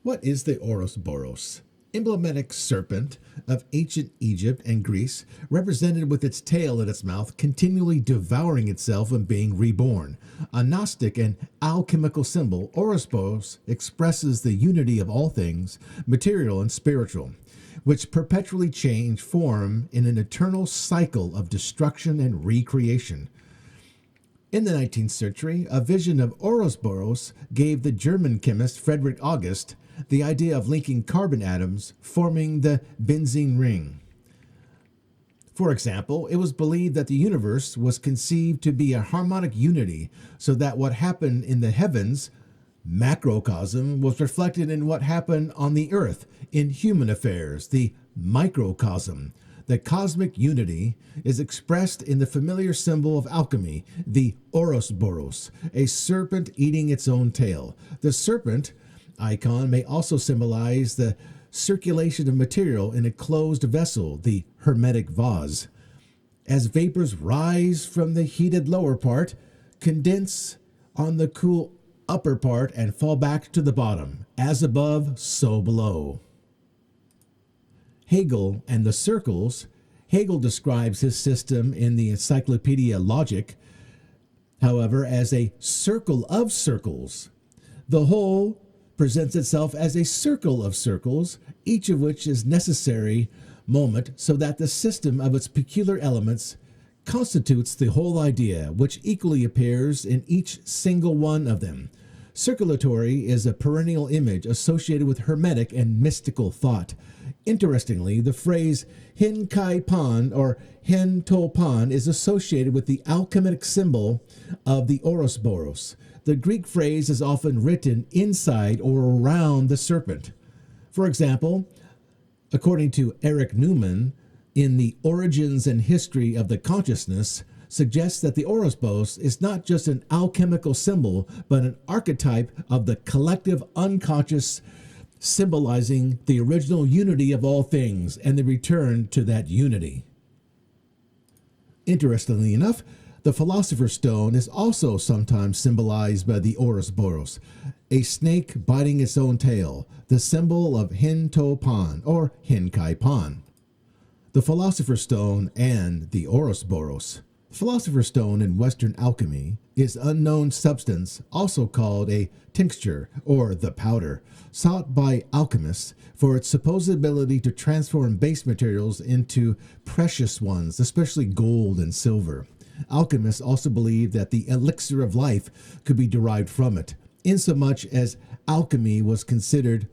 What is the Ouroboros? Emblematic serpent of ancient Egypt and Greece, represented with its tail in its mouth, continually devouring itself and being reborn. A Gnostic and alchemical symbol, Ouroboros expresses the unity of all things, material and spiritual, which perpetually change form in an eternal cycle of destruction and recreation. In the 19th century, a vision of Ouroboros gave the German chemist Friedrich August the idea of linking carbon atoms, forming the benzene ring. For example, it was believed that the universe was conceived to be a harmonic unity, so that what happened in the heavens, macrocosm, was reflected in what happened on the earth, in human affairs, the microcosm. The cosmic unity is expressed in the familiar symbol of alchemy, the Ouroboros, a serpent eating its own tail. The serpent icon may also symbolize the circulation of material in a closed vessel, the Hermetic vase. As vapors rise from the heated lower part, condense on the cool upper part, and fall back to the bottom, as above, so below. Hegel and the circles. Hegel describes his system in the Encyclopedia Logic, however, as a circle of circles. The whole presents itself as a circle of circles, each of which is necessary moment, so that the system of its peculiar elements constitutes the whole idea, which equally appears in each single one of them. Circulatory is a perennial image associated with Hermetic and mystical thought. Interestingly, the phrase hin kai pan or hin to pan is associated with the alchemic symbol of the Ouroboros. The Greek phrase is often written inside or around the serpent. For example, according to Eric Newman, in The Origins and History of the Consciousness, suggests that the Ouroboros is not just an alchemical symbol, but an archetype of the collective unconscious, symbolizing the original unity of all things and the return to that unity. Interestingly enough, the Philosopher's Stone is also sometimes symbolized by the Ouroboros, a snake biting its own tail, the symbol of Hin To Pan or Hin Kai Pan. The Philosopher's Stone and the Ouroboros. Philosopher's Stone in Western alchemy is unknown substance, also called a tincture or the powder, sought by alchemists for its supposed ability to transform base materials into precious ones, especially gold and silver. Alchemists also believed that the elixir of life could be derived from it, insomuch as alchemy was considered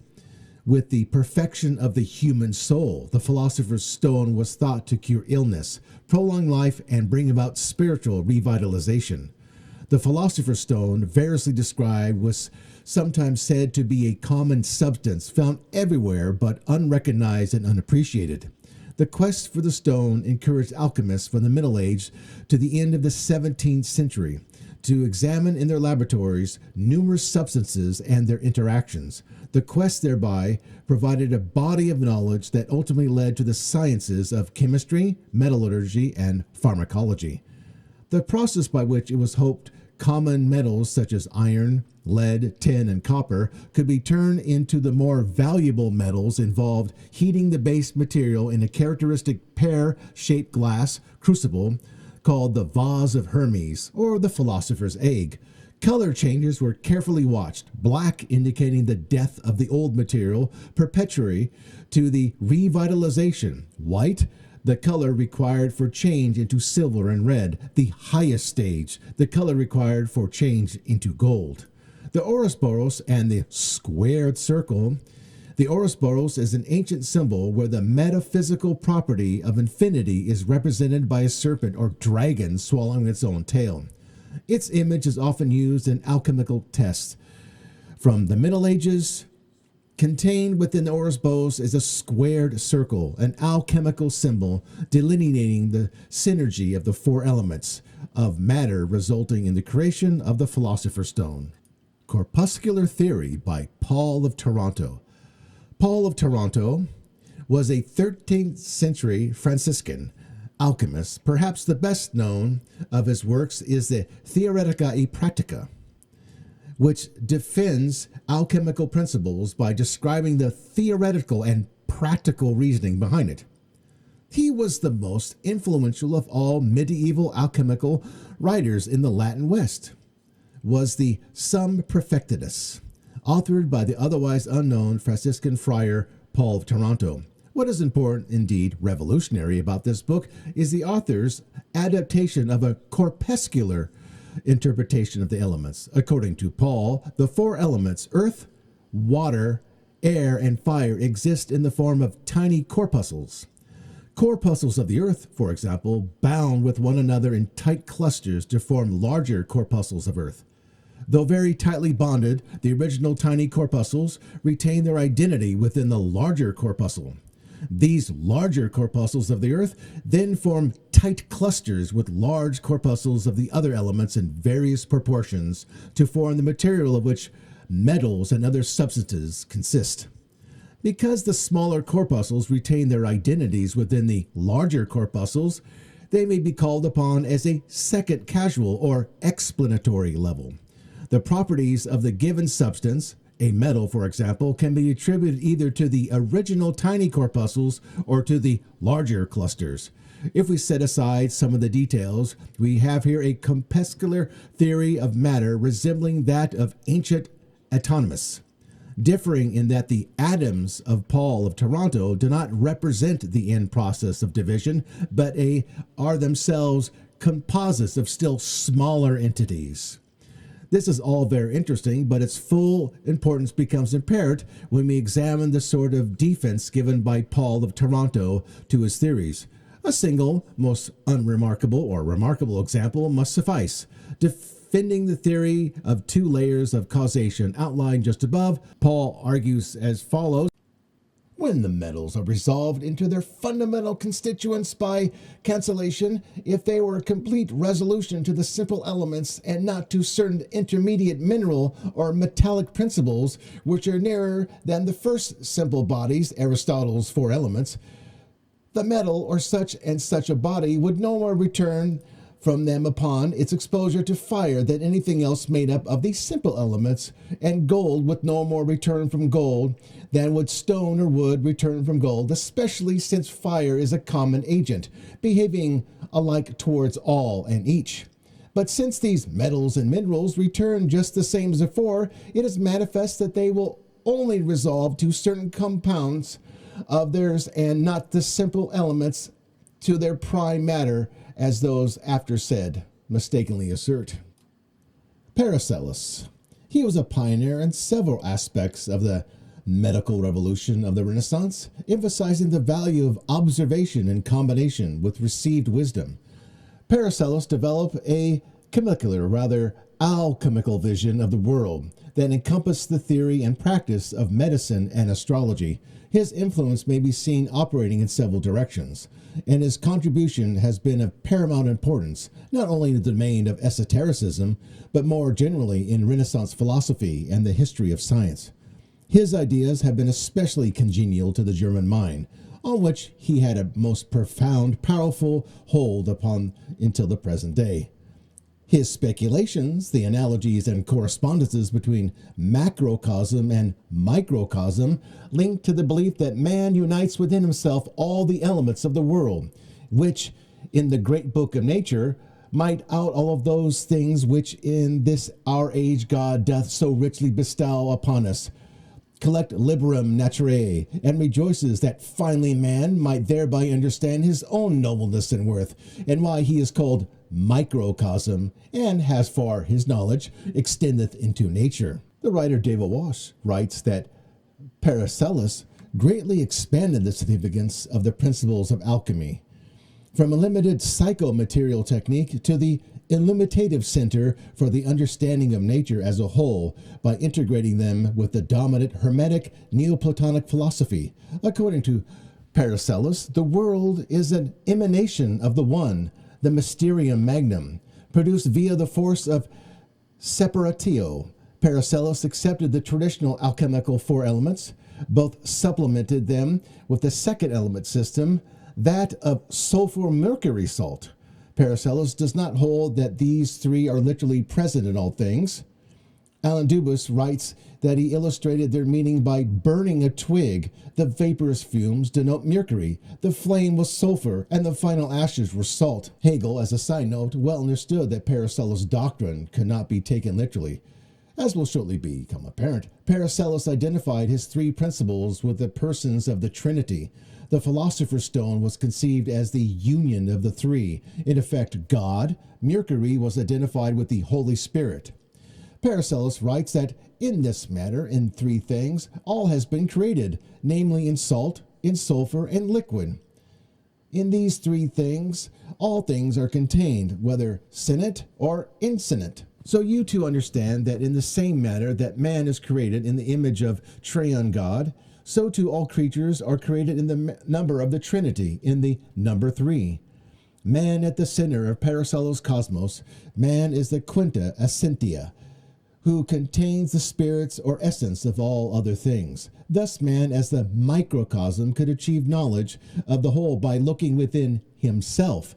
with the perfection of the human soul. The Philosopher's Stone was thought to cure illness, prolong life, and bring about spiritual revitalization. The Philosopher's Stone, variously described, was sometimes said to be a common substance found everywhere but unrecognized and unappreciated. The quest for the stone encouraged alchemists from the Middle Age to the end of the 17th century to examine in their laboratories numerous substances and their interactions. The quest thereby provided a body of knowledge that ultimately led to the sciences of chemistry, metallurgy, and pharmacology. The process by which it was hoped common metals such as iron, lead, tin, and copper could be turned into the more valuable metals involved heating the base material in a characteristic pear-shaped glass crucible called the vase of Hermes, or the philosopher's egg. Color changes were carefully watched, black indicating the death of the old material, perpetually to the revitalization, white the color required for change into silver, and red, the highest stage, the color required for change into gold. The Ouroboros and the squared circle. The Ouroboros is an ancient symbol where the metaphysical property of infinity is represented by a serpent or dragon swallowing its own tail. Its image is often used in alchemical tests. From the Middle Ages, contained within the Ouroboros is a squared circle, an alchemical symbol delineating the synergy of the four elements of matter, resulting in the creation of the Philosopher's Stone. Corpuscular Theory by Paul of Toronto. Paul of Toronto was a 13th century Franciscan alchemist. Perhaps the best known of his works is the Theoretica et Practica, which defends alchemical principles by describing the theoretical and practical reasoning behind it. He was the most influential of all medieval alchemical writers in the Latin West, was the Sum Perfectus, authored by the otherwise unknown Franciscan friar Paul of Taranto. What is important, indeed revolutionary, about this book is the author's adaptation of a corpuscular interpretation of the elements. According to Paul, the four elements, earth, water, air, and fire, exist in the form of tiny corpuscles. Corpuscles of the earth, for example, bound with one another in tight clusters to form larger corpuscles of earth. Though very tightly bonded, the original tiny corpuscles retain their identity within the larger corpuscle. These larger corpuscles of the earth then form tight clusters with large corpuscles of the other elements in various proportions to form the material of which metals and other substances consist. Because the smaller corpuscles retain their identities within the larger corpuscles, they may be called upon as a second causal or explanatory level. The properties of the given substance, a metal, for example, can be attributed either to the original tiny corpuscles or to the larger clusters. If we set aside some of the details, we have here a corpuscular theory of matter resembling that of ancient atomism, differing in that the atoms of Paul of Taranto do not represent the end process of division, but are themselves composites of still smaller entities. This is all very interesting, but its full importance becomes apparent when we examine the sort of defense given by Paul of Taranto to his theories. A single, most unremarkable or remarkable example must suffice. Defending the theory of two layers of causation outlined just above, Paul argues as follows. When the metals are resolved into their fundamental constituents by cancellation, if they were a complete resolution to the simple elements and not to certain intermediate mineral or metallic principles which are nearer than the first simple bodies, Aristotle's four elements, the metal or such and such a body would no more return from them upon its exposure to fire than anything else made up of these simple elements, and gold would no more return from gold than would stone or wood return from gold, especially since fire is a common agent, behaving alike towards all and each. But since these metals and minerals return just the same as before, it is manifest that they will only resolve to certain compounds of theirs, and not the simple elements to their prime matter, as those after said mistakenly assert. Paracelsus. He was a pioneer in several aspects of the medical revolution of the Renaissance, emphasizing the value of observation in combination with received wisdom. Paracelsus developed a alchemical vision of the world that encompassed the theory and practice of medicine and astrology. His influence may be seen operating in several directions, and his contribution has been of paramount importance, not only in the domain of esotericism, but more generally in Renaissance philosophy and the history of science. His ideas have been especially congenial to the German mind, on which he had a most profound, powerful hold upon until the present day. His speculations, the analogies and correspondences between macrocosm and microcosm, link to the belief that man unites within himself all the elements of the world, which, in the great book of nature, might out all of those things which in this our age God doth so richly bestow upon us. Collect liberum naturae, and rejoices that finally man might thereby understand his own nobleness and worth, and why he is called microcosm, and has far his knowledge extendeth into nature. The writer David Walsh writes that Paracelsus greatly expanded the significance of the principles of alchemy, from a limited psychomaterial technique to the illuminative center for the understanding of nature as a whole, by integrating them with the dominant Hermetic Neoplatonic philosophy. According to Paracelsus, the world is an emanation of the one, the mysterium magnum, produced via the force of separatio. Paracelsus accepted the traditional alchemical four elements, both supplemented them with the second element system, that of sulfur-mercury salt. Paracelsus does not hold that these three are literally present in all things. Alan Dubus writes that he illustrated their meaning by burning a twig. The vaporous fumes denote mercury, the flame was sulfur, and the final ashes were salt. Hegel, as a side note, well understood that Paracelsus' doctrine could not be taken literally. As will shortly become apparent, Paracelsus identified his three principles with the persons of the Trinity. The Philosopher's Stone was conceived as the union of the three. In effect, God. Mercury was identified with the Holy Spirit. Paracelsus writes that in this matter, in three things, all has been created, namely in salt, in sulfur, and liquid. In these three things, all things are contained, whether sentient or insentient. So you too understand that in the same manner that man is created in the image of triune God, so too all creatures are created in the number of the Trinity, in the number three. Man at the center of Paracelsus' cosmos, man is the quinta essentia, who contains the spirits or essence of all other things. Thus man as the microcosm could achieve knowledge of the whole by looking within himself.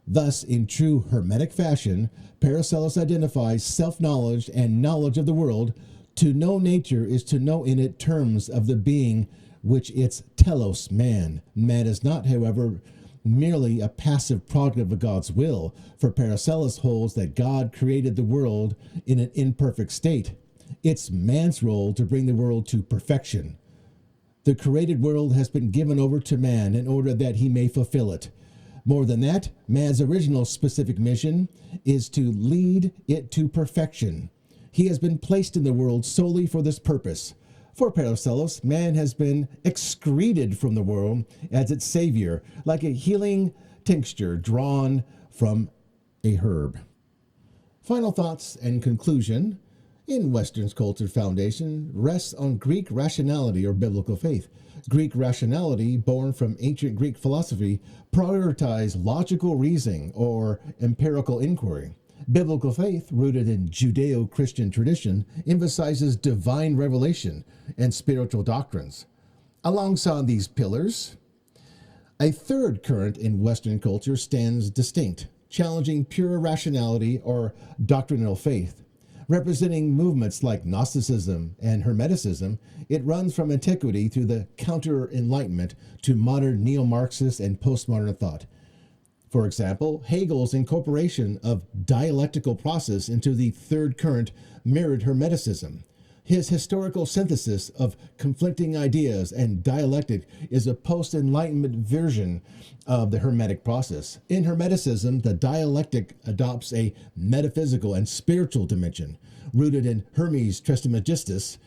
Thus, in true Hermetic fashion, Paracelsus identifies self-knowledge and knowledge of the world. To know nature is to know in it terms of the being which its telos man. Man is not, however, merely a passive product of God's will, for Paracelsus holds that God created the world in an imperfect state. It's man's role to bring the world to perfection. The created world has been given over to man in order that he may fulfill it. More than that, man's original specific mission is to lead it to perfection. He has been placed in the world solely for this purpose. For Paracelsus, man has been excreted from the world as its savior, like a healing tincture drawn from a herb. Final thoughts and conclusion. In Western culture foundation rests on Greek rationality or biblical faith. Greek rationality, born from ancient Greek philosophy, prioritized logical reasoning or empirical inquiry. Biblical faith, rooted in Judeo-Christian tradition, emphasizes divine revelation and spiritual doctrines. Alongside these pillars, a third current in Western culture stands distinct, challenging pure rationality or doctrinal faith. Representing movements like Gnosticism and Hermeticism, it runs from antiquity through the counter-Enlightenment to modern neo-Marxist and postmodern thought. For example, Hegel's incorporation of dialectical process into the third current mirrored Hermeticism. His historical synthesis of conflicting ideas and dialectic is a post-Enlightenment version of the Hermetic process. In Hermeticism, the dialectic adopts a metaphysical and spiritual dimension. Rooted in Hermes Trismegistus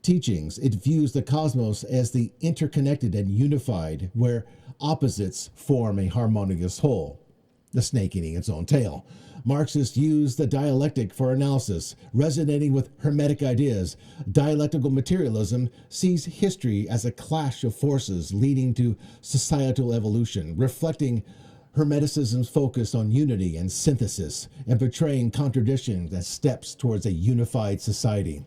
teachings, it views the cosmos as the interconnected and unified, where opposites form a harmonious whole. The snake eating its own tail. Marxists use the dialectic for analysis, resonating with Hermetic ideas. Dialectical materialism sees history as a clash of forces leading to societal evolution, reflecting Hermeticism's focus on unity and synthesis, and portraying contradictions as steps towards a unified society.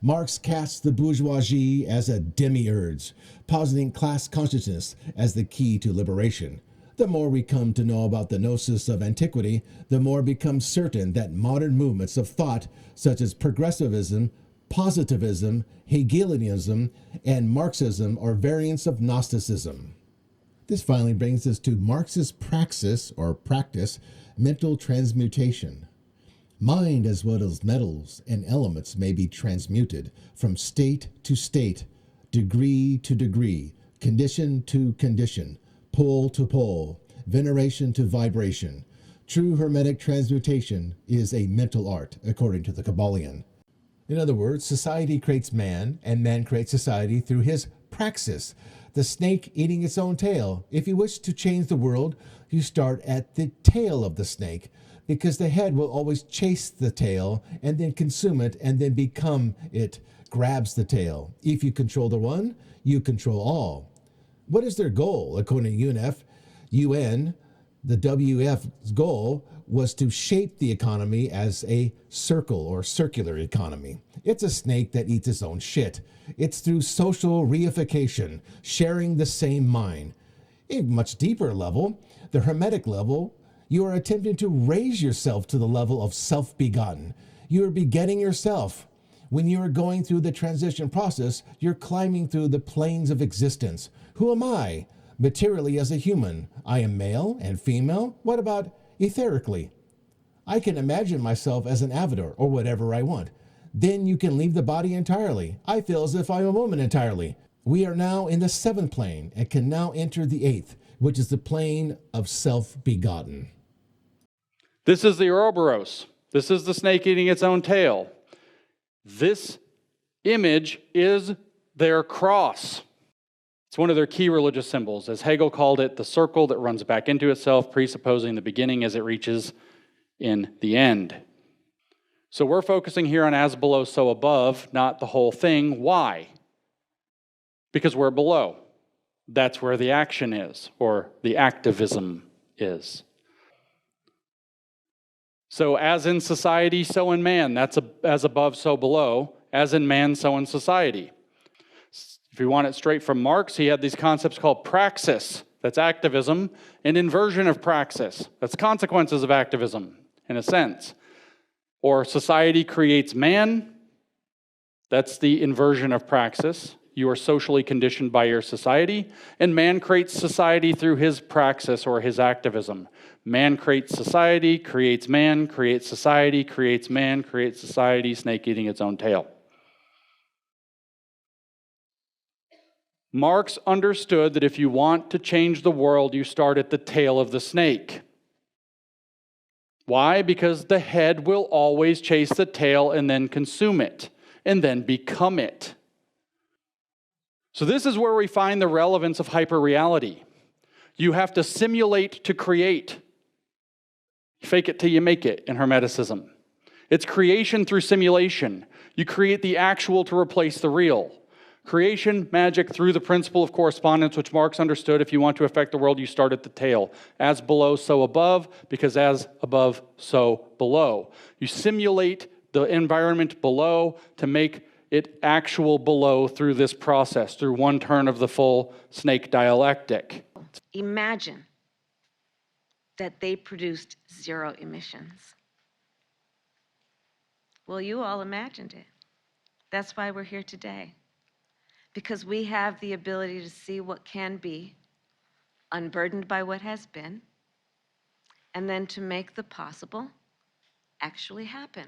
Marx casts the bourgeoisie as a demiurge, positing class consciousness as the key to liberation. The more we come to know about the Gnosis of antiquity, the more it becomes certain that modern movements of thought, such as progressivism, positivism, Hegelianism, and Marxism, are variants of Gnosticism. This finally brings us to Marxist praxis, or practice, mental transmutation. Mind as well as metals and elements may be transmuted from state to state, degree to degree, condition to condition, pole to pole, veneration to vibration. True Hermetic transmutation is a mental art, according to the Kybalion. In other words, society creates man, and man creates society through his praxis, the snake eating its own tail. If you wish to change the world, you start at the tail of the snake, because the head will always chase the tail and then consume it and then become it, grabs the tail. If you control the one, you control all. What is their goal? According to UN, the WF's goal was to shape the economy as a circle or circular economy. It's a snake that eats its own shit. It's through social reification, sharing the same mind. A much deeper level, the Hermetic level, you are attempting to raise yourself to the level of self-begotten. You are begetting yourself. When you are going through the transition process, you're climbing through the planes of existence. Who am I? Materially as a human, I am male and female. What about etherically? I can imagine myself as an avatar or whatever I want. Then you can leave the body entirely. I feel as if I'm a woman entirely. We are now in the 7th plane and can now enter the 8th, which is the plane of self-begotten. This is the Ouroboros. This is the snake eating its own tail. This image is their cross. It's one of their key religious symbols. As Hegel called it, the circle that runs back into itself, presupposing the beginning as it reaches in the end. So we're focusing here on as below, so above, not the whole thing. Why? Because we're below. That's where the action is, or the activism is. So as in society, so in man. That's as above, so below. As in man, so in society. If you want it straight from Marx, he had these concepts called praxis. That's activism. And inversion of praxis. That's consequences of activism, in a sense. Or society creates man. That's the inversion of praxis. You are socially conditioned by your society. And man creates society through his praxis or his activism. Man creates society, creates man, creates society, creates man, creates society, snake eating its own tail. Marx understood that if you want to change the world, you start at the tail of the snake. Why? Because the head will always chase the tail and then consume it, and then become it. So this is where we find the relevance of hyperreality. You have to simulate to create. Fake it till you make it in Hermeticism. It's creation through simulation. You create the actual to replace the real. Creation, magic, through the principle of correspondence, which Marx understood. If you want to affect the world, you start at the tail. As below, so above, because as above, so below. You simulate the environment below to make it actual below through this process, through one turn of the full snake dialectic. Imagine that they produced 0 emissions. Well, you all imagined it. That's why we're here today. Because we have the ability to see what can be, unburdened by what has been, and then to make the possible actually happen.